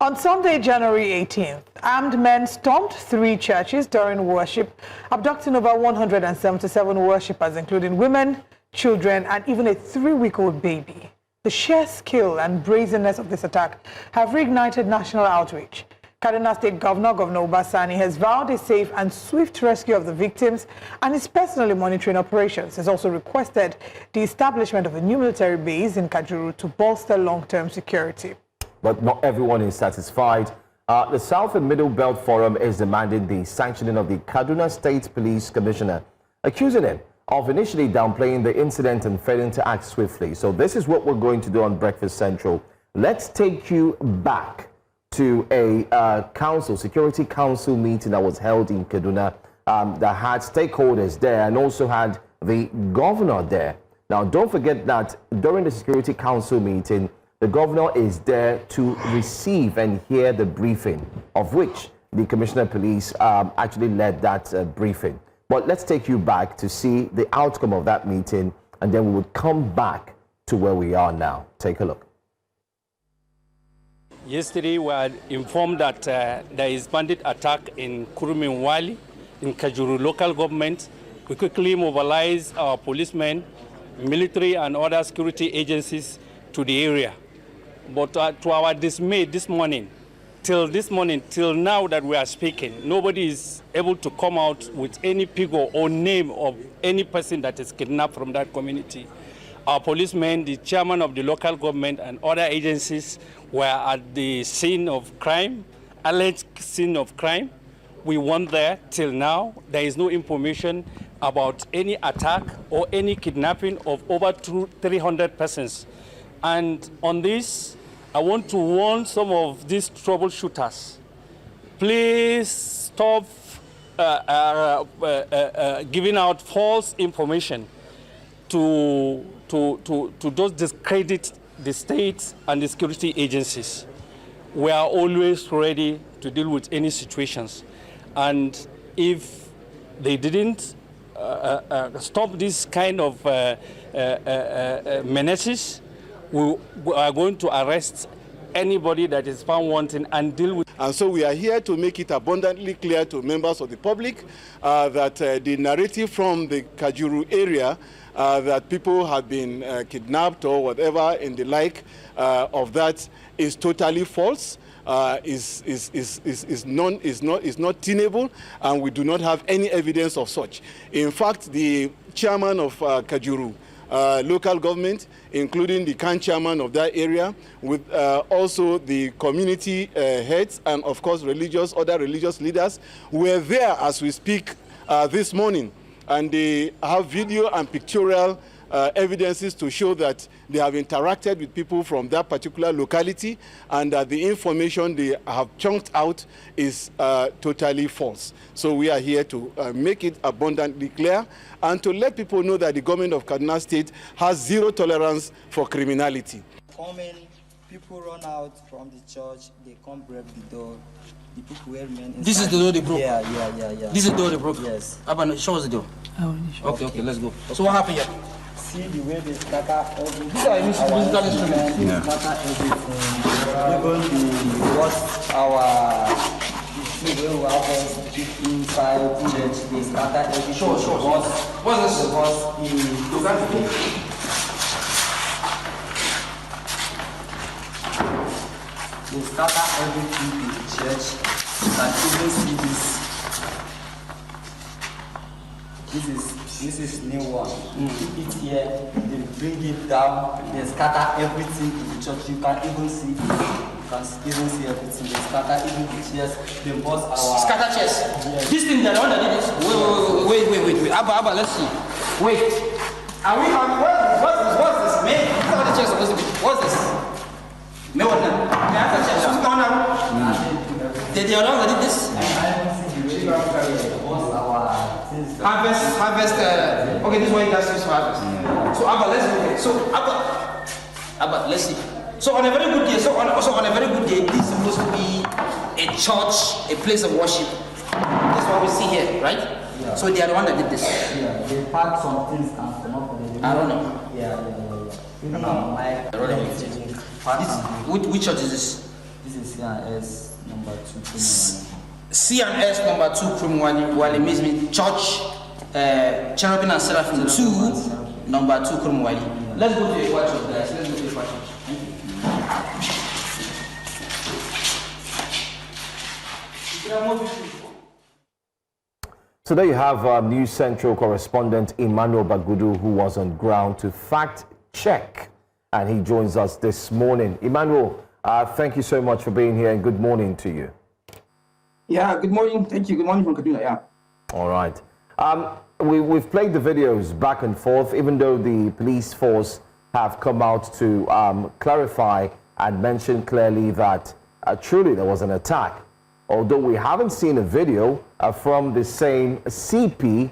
On Sunday, January 18th, armed men stormed 3 churches during worship, abducting over 177 worshippers, including women, children, and even a 3-week-old baby. The sheer scale and brazenness of this attack have reignited national outrage. Kaduna State Governor Uba Sani has vowed a safe and swift rescue of the victims and is personally monitoring operations. He has also requested the establishment of a new military base in Kajuru to bolster long-term security. But not everyone is satisfied. The South and Middle Belt Forum is demanding the sanctioning of the Kaduna State Police Commissioner, accusing him of initially downplaying the incident and failing to act swiftly. So this is what we're going to do on Breakfast Central. Let's take you back to a Security Council meeting that was held in Kaduna that had stakeholders there and also had the governor there. Now, don't forget that during the Security Council meeting, the governor is there to receive and hear the briefing, of which the Commissioner of Police actually led that briefing. But let's take you back to see the outcome of that meeting, and then we would come back to where we are now. Take a look. Yesterday, we were informed that there is bandit attack in Enwonwu, in Kajuru local government. We quickly mobilized our policemen, military, and other security agencies to the area. But to our dismay this morning, till now that we are speaking, nobody is able to come out with any figure or name of any person that is kidnapped from that community. Our policemen, the chairman of the local government, and other agencies were at the scene of crime, alleged scene of crime. We went there. Till now, there is no information about any attack or any kidnapping of over 300 persons. And on this, I want to warn some of these troubleshooters. Please stop giving out false information to those discredit the state and the security agencies. We are always ready to deal with any situations. And if they didn't stop this kind of menaces, we are going to arrest anybody that is found wanting and deal with. And so we are here to make it abundantly clear to members of the public that the narrative from the Kajuru area that people have been kidnapped or whatever and the like of that is totally false. Is not tenable, and we do not have any evidence of such. In fact, the chairman of Kajuru local government, including the CAN chairman of that area, with also the community heads and of course other religious leaders, were there as we speak this morning, and they have video and pictorial evidences to show that they have interacted with people from that particular locality, and that the information they have chunked out is totally false. So we are here to make it abundantly clear and to let people know that the government of Kaduna State has zero tolerance for criminality. People run out from the church, they come break the door. The people who remain inside. This is the door they broke? Yeah. This is the door they broke? Yes. Abba, show us the door. Okay, let's go. So what happened here? See the way they scatter everything. These are musical instruments. Yeah. Scatter everything. Even our where we have inside village, they scatter everything. Sure. What's this? You can't speak. They scatter everything in the church. You can even see this. This is new one. Keep it here, they bring it down, they scatter everything in the church. You can even see everything. They scatter even the chairs, they bust our... Scatter chairs? Yes. This thing, they're the one that did this? Wait. Abba, let's see. Wait. Are we on... What's this? Man, this is what the chair's supposed to be. What's this? No one. They have the chairs. Who's going on? They are the one that did this? I don't see the way they bust our... Harvest, okay, this is what you guys use for harvest. So Abba, let's look. So Abba, let's see. So on a very good day, this is supposed to be a church, a place of worship. That's what we see here, right? Yeah. So they are the one that did this. Yeah, they packed some things and come up with it. I don't know. Yeah. Even on my which church is this? This is C&S number 2 criminal. C&S number 2 criminal Wali means me church, Cherubim and Seraphim 2 number 2 criminal Wali. Let's go to a watch of guys. Let's go to a watch. So there you have News Central correspondent Emmanuel Bagudu, who was on ground to fact check, and he joins us this morning. Emmanuel, thank you so much for being here, and good morning to you. Yeah, good morning. Thank you. Good morning from Kaduna. Yeah. All right. We've played the videos back and forth, even though the police force have come out to clarify and mention clearly that truly there was an attack. Although we haven't seen a video from the same CP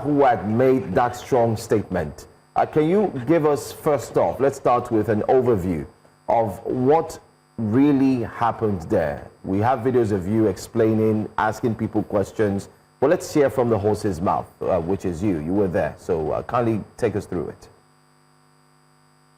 who had made that strong statement. Can you give us, first off, let's start with an overview of what really happened there? We have videos of you explaining, asking people questions, but let's hear from the horse's mouth, which is you. You were there, so kindly take us through it.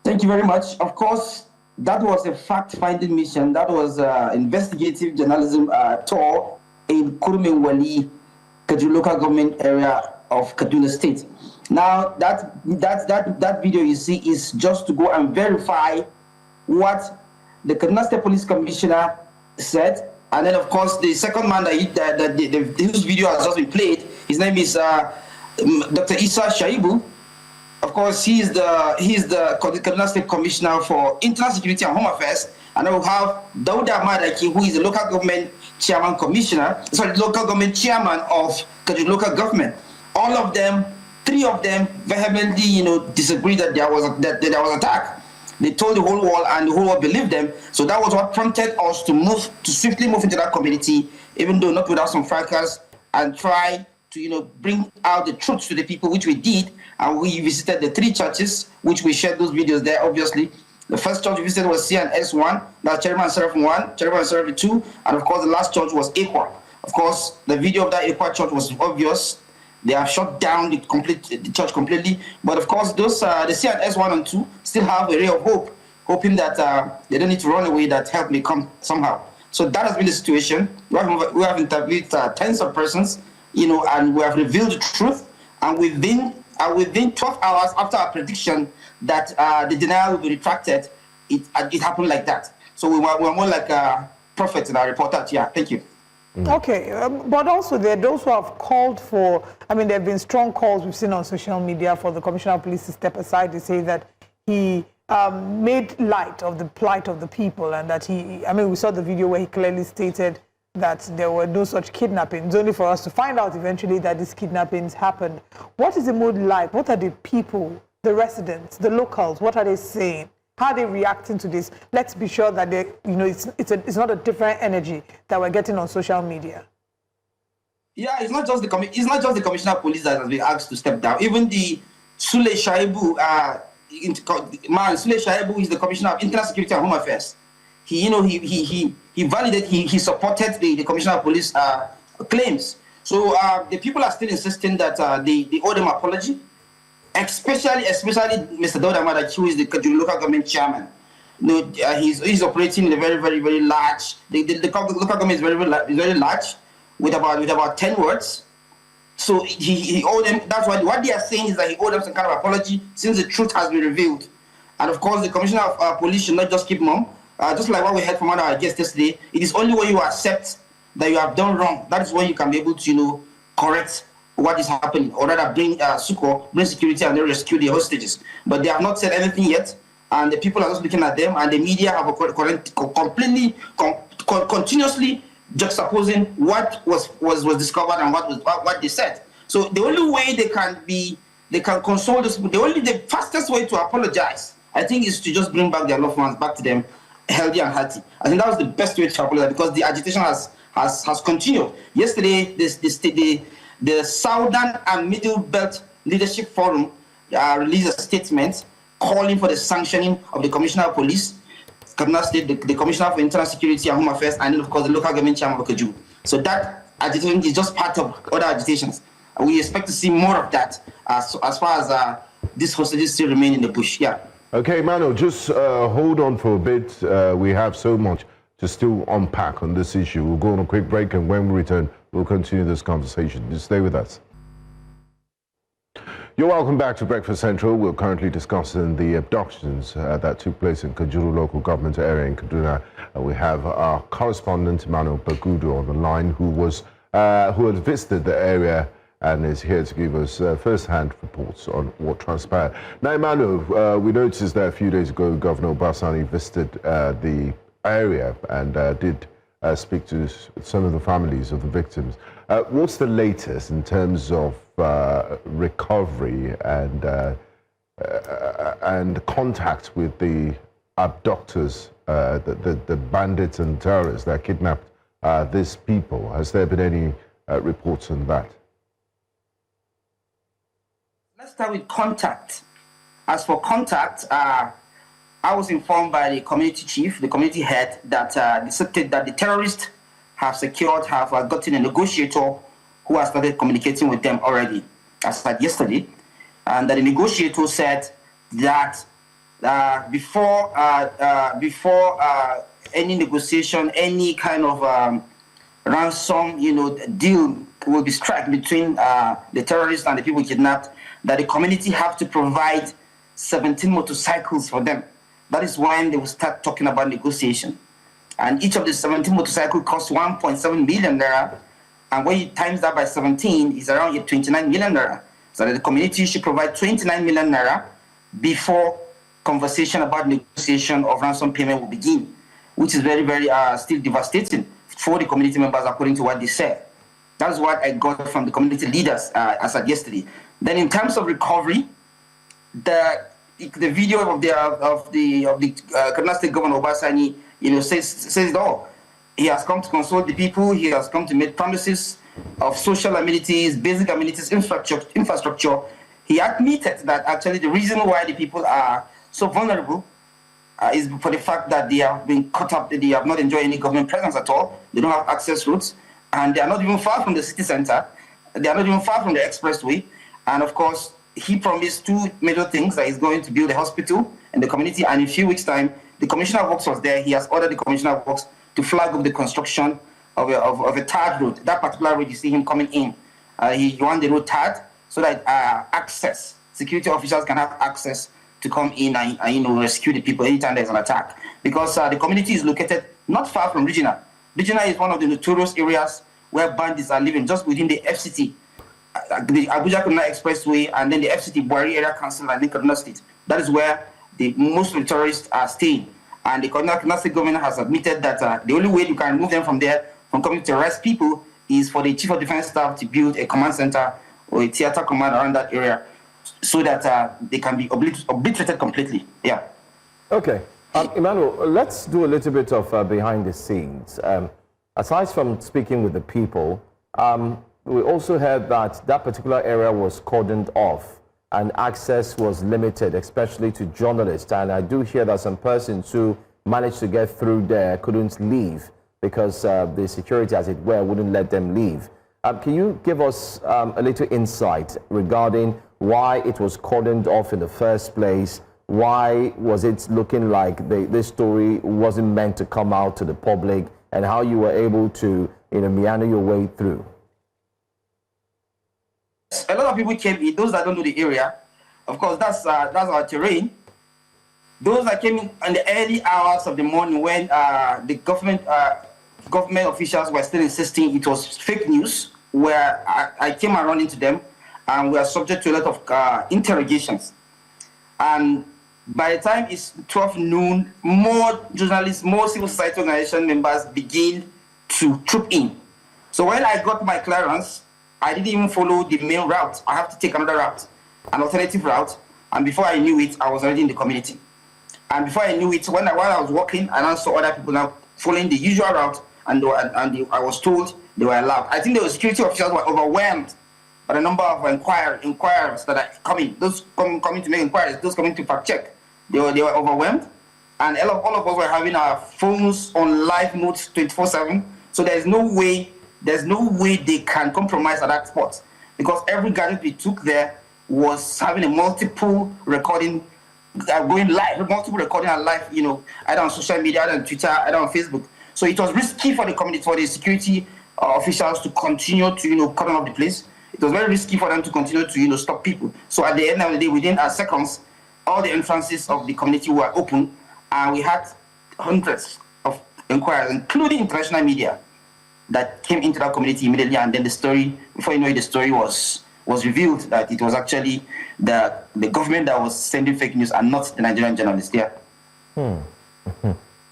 Thank you very much. Of course, that was a fact-finding mission. That was investigative journalism tour in Kurumewali, Kajuru local government area of Kaduna State. Now, that video you see is just to go and verify what the Kaduna State Police Commissioner said. And then, of course, the second man whose video has just been played, his name is Dr. Isa Shaibu. Of course, he's the Kaduna State Commissioner for Internal Security and Home Affairs. And then we have Dauda Madaki, who is the local government chairman local government chairman of Kajuru local government. All of them, 3 of them, vehemently, disagreed that there was attack. They told the whole world, and the whole world believed them. So that was what prompted us to swiftly move into that community, even though not without some fracas, and try to, bring out the truth to the people, which we did. And we visited the 3 churches, which we shared those videos there, obviously. The first church we visited was C&S 1, that's Cherubim and Seraphim 1, Cherubim and Seraphim 2, and of course the last church was Ekwa. Of course, the video of that Ekwa church was obvious. They have shut down the church completely. But of course, those the C&S 1 and 2 still have a ray of hope, hoping that they don't need to run away, that help may come somehow. So that has been the situation. We have interviewed tens of persons, and we have revealed the truth. And within 12 hours after our prediction that the denial will be retracted, it happened like that. So we were more like prophets in our report out here. Thank you. Okay, but also there are those who have called for, there have been strong calls we've seen on social media for the Commissioner of Police to step aside to say that he made light of the plight of the people, and that we saw the video where he clearly stated that there were no such kidnappings, only for us to find out eventually that these kidnappings happened. What is the mood like? What are the people, the residents, the locals, what are they saying? How are they reacting to this? Let's be sure that it's not a different energy that we're getting on social media. Yeah, it's not just the Commissioner of Police that has been asked to step down. Even the Sule Shaibu, Sule Shaibu is the Commissioner of Internal Security and Home Affairs. He validated, he supported the Commissioner of Police claims. So the people are still insisting that they owe them apology. Especially Mr. Dauda Madaki, who is the Kajuru local government chairman. He's operating in a very, very, very large. The local government is very, very large, with about 10 wards. So he owed them. That's what they are saying is that he owed them some kind of apology since the truth has been revealed. And of course, the Commissioner of Police should not just keep mum. Just like what we heard from one of our guests yesterday, it is only when you accept that you have done wrong, that is when you can be able to, correct what is happening, or rather bring succor, bring security, and then rescue the hostages. But they have not said anything yet, and the people are just looking at them, and the media have continuously juxtaposing what was discovered and what they said. So the only way they can console those people, the fastest way to apologize, I think, is to just bring back their loved ones back to them, healthy and healthy. I think that was the best way to apologize, because the agitation has continued. Yesterday, the Southern and Middle Belt Leadership Forum released a statement calling for the sanctioning of the Commissioner of Police, Kaduna State, the Commissioner for Internal Security and Home Affairs, and then, of course, the local government chairman of Kajuru. So that agitation is just part of other agitations. We expect to see more of that as far as these hostages still remain in the bush. Yeah. Okay, Mano, just hold on for a bit. We have so much to still unpack on this issue. We'll go on a quick break, and when we return, we'll continue this conversation. Just stay with us. You're welcome back to Breakfast Central. We're currently discussing the abductions that took place in Kajuru local government area in Kaduna. We have our correspondent Emmanuel Bagudu on the line, who had visited the area and is here to give us first-hand reports on what transpired. Now, Emmanuel, we noticed that a few days ago, Governor Uba Sani visited the area and did speak to some of the families of the victims. What's the latest in terms of recovery and contact with the abductors, the bandits and terrorists that kidnapped these people? Has there been any reports on that? Let's start with contact. As for contact, I was informed by the community chief, the community head, that the terrorists have gotten a negotiator who has started communicating with them already, as said yesterday, and that the negotiator said that before any negotiation, any kind of ransom, deal will be struck between the terrorists and the people kidnapped, that the community have to provide 17 motorcycles for them. That is when they will start talking about negotiation. And each of the 17 motorcycles costs 1.7 million naira. And when you times that by 17, it's around 29 million naira. So that the community should provide 29 million naira before conversation about negotiation of ransom payment will begin, which is very, very still devastating for the community members, according to what they said. That's what I got from the community leaders as of yesterday. Then, in terms of recovery, the video of the Kaduna State Governor Uba Sani, says it all. He has come to consult the people. He has come to make promises of social amenities, basic amenities, infrastructure. He admitted that actually the reason why the people are so vulnerable is for the fact that they have been caught up. They have not enjoyed any government presence at all. They don't have access routes, and they are not even far from the city center. They are not even far from the expressway. And of course, he promised two major things: that he's going to build a hospital in the community, and in a few weeks' time, the Commissioner of Works was there. He has ordered the Commissioner of Works to flag up the construction of a tarred road. That particular road, you see him coming in. He wants the road tarred so that security officers can have access to come in and rescue the people anytime there's an attack. Because the community is located not far from Regina. Regina is one of the notorious areas where bandits are living, just within the FCT. The Abuja-Kaduna Expressway, and then the FCT Buhari Area Council, and then Kaduna State. That is where most of the terrorists are staying. And the Kaduna State government has admitted that the only way you can remove them from there, from coming to arrest people, is for the Chief of Defense Staff to build a command center or a theater command around that area, so that they can be obliterated completely. Yeah. Okay. Emmanuel, let's do a little bit of behind the scenes. Aside from speaking with the people, we also heard that that particular area was cordoned off and access was limited, especially to journalists. And I do hear that some persons who managed to get through there couldn't leave because the security, as it were, wouldn't let them leave. Can you give us a little insight regarding why it was cordoned off in the first place? Why was it looking like this story wasn't meant to come out to the public, and how you were able to meander your way through? A lot of people came in. Those that don't know the area, of course, that's our terrain. Those that came in the early hours of the morning when the government officials were still insisting it was fake news, where I came and run into them, and we are subject to a lot of interrogations. And by the time it's 12 noon, more journalists, more civil society organization members begin to troop in. So when I got my clearance, I didn't even follow the main route. I have to take another route, an alternative route. And before I knew it, I was already in the community. And before I knew it, while I was walking, and I saw other people now following the usual route, and I was told they were allowed. I think the security officials were overwhelmed by the number of inquirers that are coming. Those coming to make inquiries, those coming to fact check. They were overwhelmed. And all of us were having our phones on live mode 24/7. So there's no way they can compromise at that spot, because every gadget we took there was having a multiple recording, going live, multiple recording and live, either on social media, either on Twitter, either on Facebook. So it was risky for the community, for the security officials to continue to, cordon off the place. It was very risky for them to continue to, stop people. So at the end of the day, within seconds, all the entrances of the community were open, and we had hundreds of inquiries, including international media, that came into that community immediately. And then the story, before you know it, the story was revealed that it was actually the government that was sending fake news and not the Nigerian journalists there.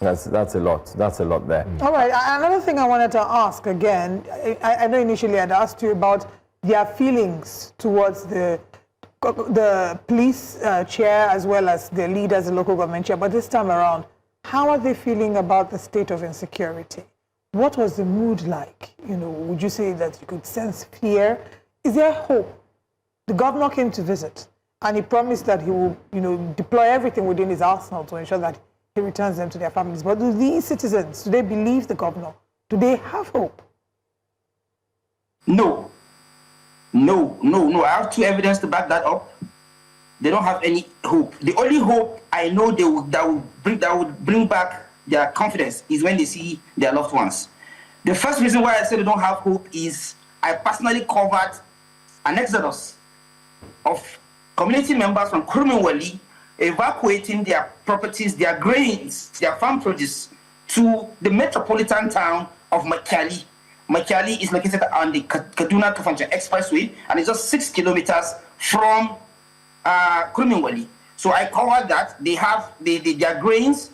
That's a lot. That's a lot there. All right. Another thing I wanted to ask again, I know initially I'd asked you about their feelings towards the police chair as well as the leaders, the local government chair, but this time around, how are they feeling about the state of insecurity? What was the mood like? Would you say that you could sense fear? Is there hope? The governor came to visit, and he promised that he will, deploy everything within his arsenal to ensure that he returns them to their families. But do these citizens, do they believe the governor? Do they have hope? No. I have two evidence to back that up. They don't have any hope. The only hope I know that would bring back their confidence is when they see their loved ones. The first reason why I say they don't have hope is I personally covered an exodus of community members from Enwonwu evacuating their properties, their grains, their farm produce to the metropolitan town of Makiali. Makiali is located on the Kaduna Expressway, and it's just 6 kilometers from Enwonwu. So I covered that. They have their grains,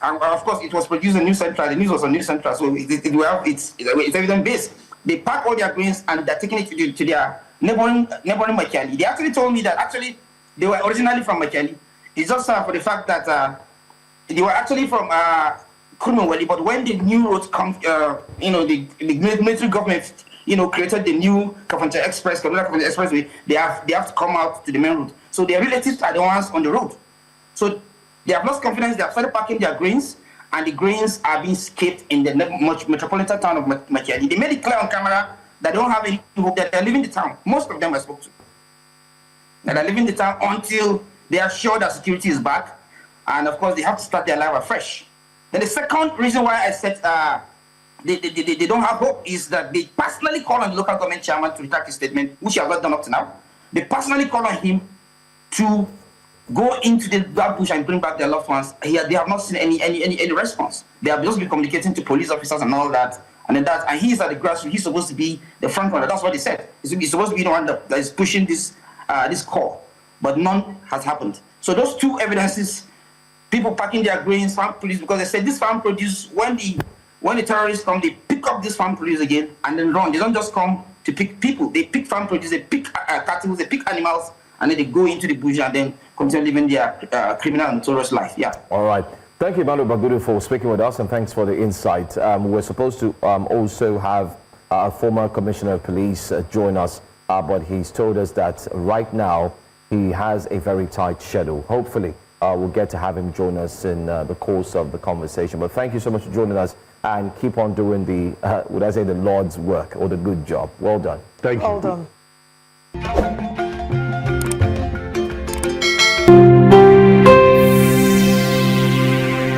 and of course it was produced in New Central. The news was on New Central, so it's evidence based. They pack all their grains and they're taking it to their neighboring Makiali. They actually told me that they were originally from Makiali. It's just for the fact that they were actually from Enwonwu, but when the new roads come, the military government, created the new Kaduna Expressway, they have to come out to the main road. So their relatives are the ones on the road. So they have lost confidence. They have started packing their grains, and the grains are being skipped in the metropolitan town of Makiali. They made it clear on camera that they don't have any hope, that they're leaving the town. Most of them I spoke to. That they're leaving the town until they are sure that security is back, and of course they have to start their life afresh. Then the second reason why I said they don't have hope is that they personally call on the local government chairman to retract his statement, which he has not done up to now. They personally call on him to go into the dark bush and bring back their loved ones. They have not seen any response. They have just been communicating to police officers and all that. And he's at the grassroots. He's supposed to be the front runner. That's what they said. He's supposed to be the one that is pushing this call, but none has happened. So those two evidences, people packing their grains, farm produce, because they said this farm produce, when the terrorists come, they pick up this farm produce again and then run. They don't just come to pick people. They pick farm produce, they pick cattle, they pick animals, and then they go into the bush and then continue living their criminal and notorious life. Yeah. All right. Thank you, Emmanuel Bagudu, for speaking with us, and thanks for the insight. We're supposed to also have a former commissioner of police join us, but he's told us that right now he has a very tight schedule. Hopefully, we'll get to have him join us in the course of the conversation. But thank you so much for joining us, and keep on doing the Lord's work, or the good job. Well done. Thank you. Well done.